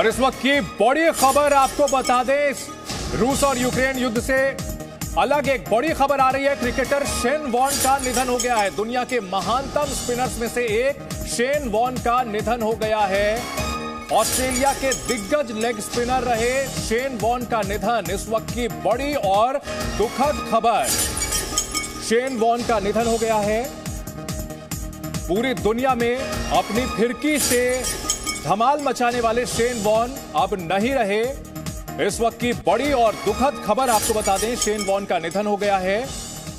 और इस वक्त की बड़ी खबर आपको बता दें, रूस और यूक्रेन युद्ध से अलग एक बड़ी खबर आ रही है। क्रिकेटर शेन वॉर्न का निधन हो गया है। दुनिया के महानतम स्पिनर्स में से एक शेन वॉर्न का निधन हो गया है। ऑस्ट्रेलिया के दिग्गज लेग स्पिनर रहे शेन वॉर्न का निधन इस वक्त की बड़ी और दुखद खबर। शेन वॉर्न का निधन हो गया है। पूरी दुनिया में अपनी फिरकी से धमाल मचाने वाले शेन वॉर्न अब नहीं रहे। इस वक्त की बड़ी और दुखद खबर आपको बता दें, शेन वॉर्न का निधन हो गया है।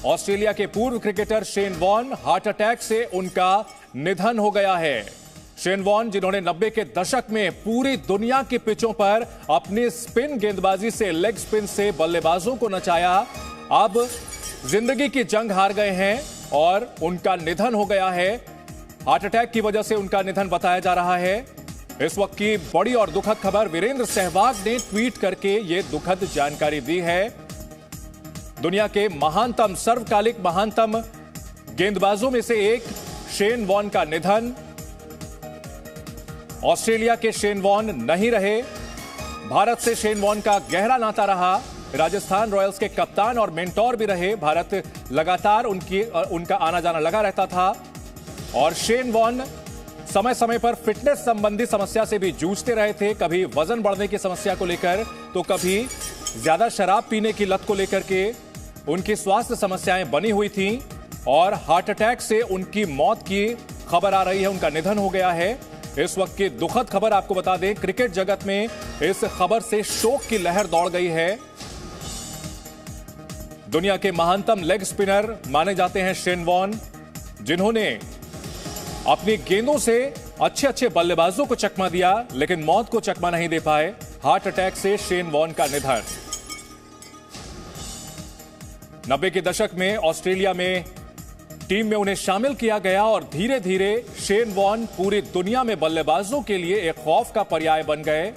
ऑस्ट्रेलिया के पूर्व cricketer Shane Warne, heart attack से उनका निधन हो गया है। शेन वॉर्न, जिन्होंने 90 के दशक में पूरी दुनिया की पिचों पर अपनी स्पिन गेंदबाजी से, लेग स्पिन से बल्लेबाजों को नचाया, अब जिंदगी की जंग हार गए हैं और उनका निधन हो गया है। हार्ट अटैक की वजह से उनका निधन बताया जा रहा है। इस वक्त की बड़ी और दुखद खबर, वीरेंद्र सहवाग ने ट्वीट करके यह दुखद जानकारी दी है। दुनिया के महानतम, सर्वकालिक महानतम गेंदबाजों में से एक शेन वॉर्न का निधन। ऑस्ट्रेलिया के शेन वॉर्न नहीं रहे। भारत से शेन वॉर्न का गहरा नाता रहा। राजस्थान रॉयल्स के कप्तान और मेंटोर भी रहे। भारत लगातार उनका आना जाना लगा रहता था और शेन वॉर्न समय समय पर फिटनेस संबंधी समस्या से भी जूझते रहे थे। कभी वजन बढ़ने की समस्या को लेकर, तो कभी ज्यादा शराब पीने की लत को लेकर के उनकी स्वास्थ्य समस्याएं बनी हुई थीं और हार्ट अटैक से उनकी मौत की खबर आ रही है। उनका निधन हो गया है। इस वक्त की दुखद खबर आपको बता दें, क्रिकेट जगत में इस खबर से शोक की लहर दौड़ गई है। दुनिया के महानतम लेग स्पिनर माने जाते हैं शेन वॉर्न, जिन्होंने अपनी गेंदों से अच्छे अच्छे बल्लेबाजों को चकमा दिया, लेकिन मौत को चकमा नहीं दे पाए। हार्ट अटैक से शेन वॉर्न का निधन। 90 के दशक में ऑस्ट्रेलिया में टीम में उन्हें शामिल किया गया और धीरे धीरे शेन वॉर्न पूरी दुनिया में बल्लेबाजों के लिए एक खौफ का पर्याय बन गए।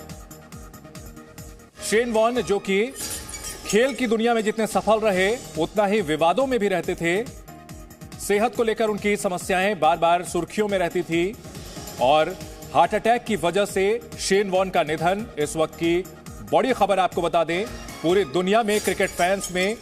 शेन वॉर्न, जो कि खेल की दुनिया में जितने सफल रहे, उतना ही विवादों में भी रहते थे। सेहत को लेकर उनकी समस्याएं बार बार सुर्खियों में रहती थी और हार्ट अटैक की वजह से शेन वॉर्न का निधन इस वक्त की बड़ी खबर आपको बता दें। पूरी दुनिया में क्रिकेट फैंस में।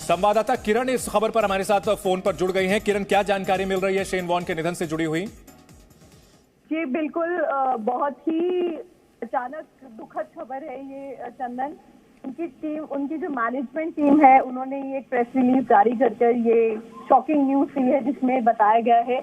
संवाददाता किरण इस खबर पर हमारे साथ फोन पर जुड़ गई हैं। किरण, क्या जानकारी मिल रही है शेन वॉर्न के निधन से जुड़ी हुई? जी बिल्कुल, बहुत ही अचानक दुखद खबर है ये चंदन। उनकी टीम, उनकी जो मैनेजमेंट टीम है, उन्होंने ये प्रेस रिलीज जारी कर ये शॉकिंग न्यूज दी है, जिसमें बताया गया है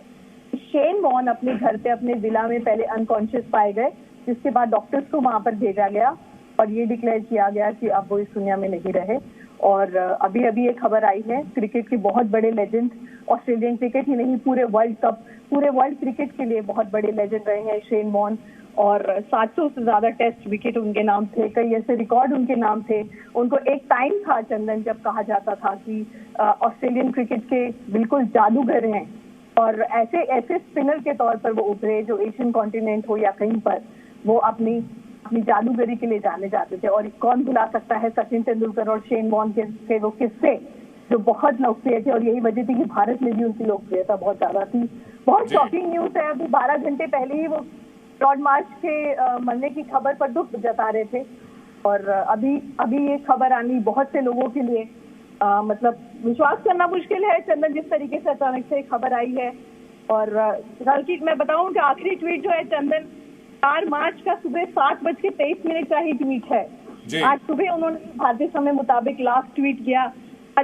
कि शेन वॉर्न अपने घर पे, अपने विला में पहले अनकॉन्शियस पाए गए, जिसके बाद डॉक्टर्स को वहां पर भेजा गया और ये डिक्लेयर किया गया कि अब वो इस दुनिया में नहीं रहे। और अभी अभी ये खबर आई है, क्रिकेट के बहुत बड़े लेजेंड, ऑस्ट्रेलियन क्रिकेट ही नहीं, पूरे वर्ल्ड कप, पूरे वर्ल्ड क्रिकेट के लिए बहुत बड़े लेजेंड रहे हैं शेन वॉर्न। और 700 से ज्यादा टेस्ट विकेट उनके नाम थे, कई ऐसे रिकॉर्ड उनके नाम थे। उनको एक टाइम था चंदन, जब कहा जाता था कि ऑस्ट्रेलियन क्रिकेट के बिल्कुल जादूगर हैं और ऐसे ऐसे स्पिनर के तौर पर वो उभरे, जो एशियन कॉन्टिनेंट हो या कहीं पर वो अपनी जादूगरी के लिए जाने जाते थे। और कौन भुला सकता है सचिन तेंदुलकर और शेन वॉर्न के वो किस्से, जो बहुत लोकप्रिय थे। और यही वजह थी कि भारत में भी उनकी लोकप्रियता बहुत ज्यादा थी। बहुत शॉकिंग न्यूज है। अभी 12 घंटे पहले ही वो लॉर्ड मार्च के मरने की खबर पर दुख जता रहे थे और अभी ये खबर आनी बहुत से लोगों के लिए मतलब विश्वास करना मुश्किल है चंदन, जिस तरीके से अचानक से खबर आई है। और बल्कि मैं बताऊं कि आखिरी ट्वीट जो है चंदन, 4 मार्च का सुबह 7:23 का ही ट्वीट है। आज सुबह उन्होंने भारतीय समय मुताबिक लास्ट ट्वीट किया,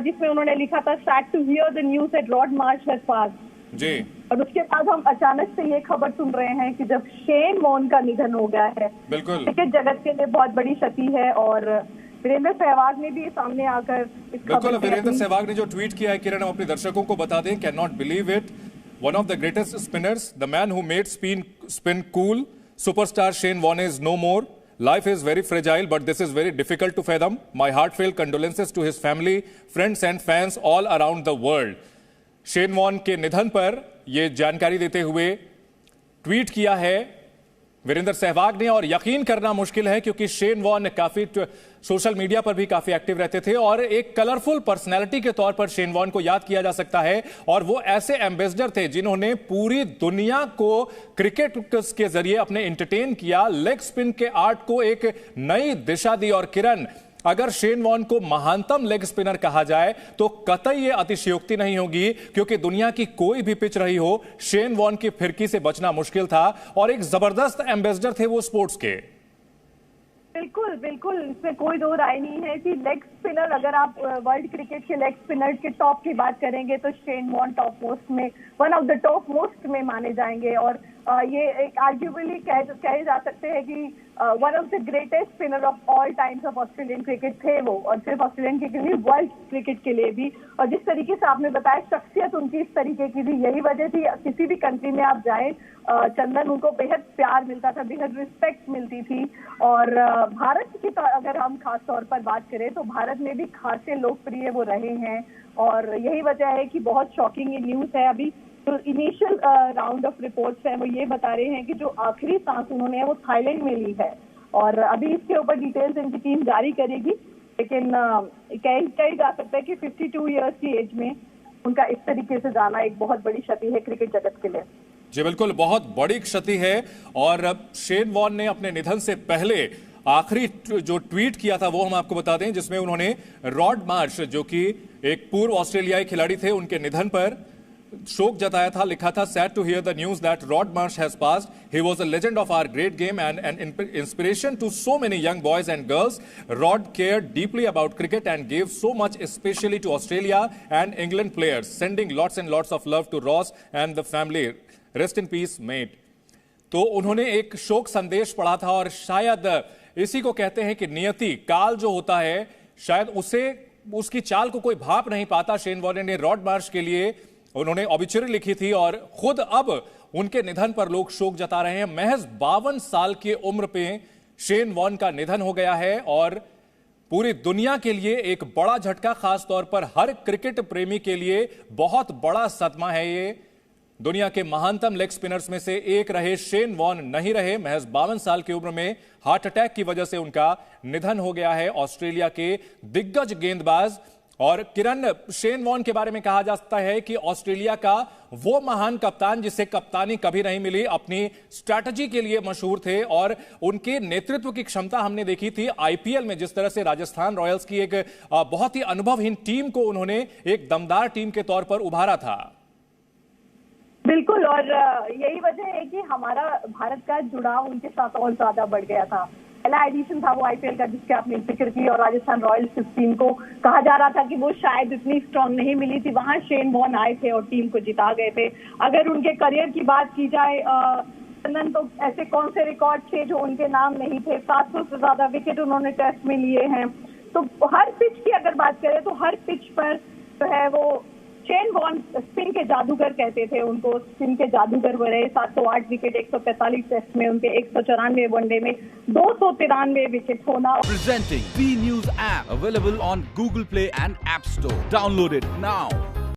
जिसमें उन्होंने लिखा था, sad to hear the news that Lord March has passed. जी। और उसके बाद हम अचानक से ये खबर सुन रहे हैं कि जब शेन वॉर्न का निधन हो गया है, क्रिकेट जगत के लिए बहुत बड़ी क्षति है। और वीरेंद्र सहवाग ने भी सामने आकर बिल्कुल, वीरेंद्र सहवाग ने जो ट्वीट किया है, किरण, हम अपने दर्शकों को बता दें, can not believe it, one of the greatest spinners, the man who made spin cool, superstar Shane Warne is no more. Life is very fragile, but this is very difficult to fathom. My heartfelt condolences to his family, friends and fans all around the world. Shane Warne के निधन पर यह जानकारी देते हुए tweet किया है वीरेंद्र सहवाग ने, और यकीन करना मुश्किल है क्योंकि शेन वॉर्न काफी सोशल मीडिया पर भी काफी एक्टिव रहते थे और एक कलरफुल पर्सनैलिटी के तौर पर शेन वॉर्न को याद किया जा सकता है। और वो ऐसे एम्बेसडर थे जिन्होंने पूरी दुनिया को क्रिकेट के जरिए अपने एंटरटेन किया, लेग स्पिन के आर्ट को एक नई दिशा दी। और किरण, अगर शेन वॉर्न को महानतम लेग स्पिनर कहा जाए तो कतई ये अतिशयोक्ति नहीं होगी, क्योंकि दुनिया की कोई भी पिच रही हो, शेन वॉर्न की फिरकी से बचना मुश्किल था और एक जबरदस्त एम्बेसडर थे वो स्पोर्ट्स के। बिल्कुल बिल्कुल, इसमें कोई दो राय नहीं है कि लेग स्पिनर, अगर आप वर्ल्ड क्रिकेट के लेग स्पिनर के टॉप की बात करेंगे तो शेन वॉर्न टॉप मोस्ट में, one of the top most में माने जाएंगे। और ये एक आर्ग्यूबली कहे जा सकते हैं कि one of the greatest spinner of all times of Australian cricket थे वो, और सिर्फ ऑस्ट्रेलियन क्रिकेट के लिए, वर्ल्ड क्रिकेट के लिए भी। और जिस तरीके से आपने बताया, शख्सियत उनकी इस तरीके की थी, यही वजह थी किसी भी कंट्री में आप जाएं, चंदन, उनको बेहद प्यार मिलता था, बेहद रिस्पेक्ट मिलती थी। और भारत की अगर हम खास तौर पर बात करें तो भारत में भी खासे लोकप्रिय वो रहे हैं। और यही वजह है कि बहुत शॉकिंग न्यूज है अभी तो इनिशियल राउंड ऑफ रिपोर्ट्स है वो ये बता रहे हैं कि जो आखिरी सांस उन्होंने है वो थाईलैंड में ली है। और अभी इसके ऊपर डिटेल्स इनकी टीम जारी करेगी, लेकिन कही जा सकता है कि 52 इयर्स की एज में उनका इस तरीके से जाना एक बहुत बड़ी क्षति है क्रिकेट जगत के लिए। जी बिल्कुल, बहुत बड़ी क्षति है। और शेन वॉर्न ने अपने निधन से पहले आखिरी जो ट्वीट किया था वो हम आपको बता दें, जिसमें उन्होंने रॉड मार्श, जो कि एक पूर्व ऑस्ट्रेलियाई खिलाड़ी थे, उनके निधन पर शोक जताया था। लिखा था, sad to hear the news that Rod Marsh has passed, he was a legend of our great game and an inspiration to so many young boys and girls. Rod cared deeply about cricket and gave so much especially to Australia and England players, sending lots and lots of love to Ross and the family. Rest in peace, mate. तो उन्होंने एक शोक संदेश पढ़ा था और शायद इसी को कहते हैं कि नियति, काल जो होता है, शायद उसे, उसकी चाल को कोई भाप नहीं पाता। शेन वॉर्न ने रॉड मार्श के लिए उन्होंने ऑबिचुरी लिखी थी और खुद अब उनके निधन पर लोग शोक जता रहे हैं। महज 52 साल की उम्र पे शेन वॉर्न का निधन हो गया है और पूरी दुनिया के लिए एक बड़ा झटका, खास तौर पर हर क्रिकेट प्रेमी के लिए बहुत बड़ा सदमा है ये। दुनिया के महानतम लेग स्पिनर्स में से एक रहे शेन वॉर्न नहीं रहे। महज 52 साल की उम्र में हार्ट अटैक की वजह से उनका निधन हो गया है। ऑस्ट्रेलिया के दिग्गज गेंदबाज। और किरण, शेन वॉर्न के बारे में कहा जाता है कि ऑस्ट्रेलिया का वो महान कप्तान जिसे कप्तानी कभी नहीं मिली, अपनी स्ट्रैटेजी के लिए मशहूर थे और उनके नेतृत्व की क्षमता हमने देखी थी आईपीएल में। जिस तरह से राजस्थान रॉयल्स की एक बहुत ही अनुभवहीन टीम को उन्होंने एक दमदार टीम के तौर पर उभारा था। बिल्कुल, और यही वजह है कि हमारा भारत का जुड़ाव उनके साथ और ज्यादा बढ़ गया था। पहला एडिशन था वो आईपीएल का जिसके आपने जिक्र की, और राजस्थान रॉयल्स टीम को कहा जा रहा था कि वो शायद इतनी स्ट्रांग नहीं मिली थी, वहां शेन वॉर्न आए थे और टीम को जिता गए थे। अगर उनके करियर की बात की जाए तो ऐसे कौन से रिकॉर्ड थे जो उनके नाम नहीं थे। 700 से ज्यादा विकेट उन्होंने टेस्ट में लिए हैं। तो हर पिच की अगर बात करें तो हर पिच पर जो है वो शेन वॉर्न स्पिन के जादूगर कहते थे उनको, स्पिन के जादूगर वो रहे। 708 विकेट 145 टेस्ट में, उनके 194 वनडे में 293 विकेट होना। Presenting B News app available on Google Play and App Store. Download it now.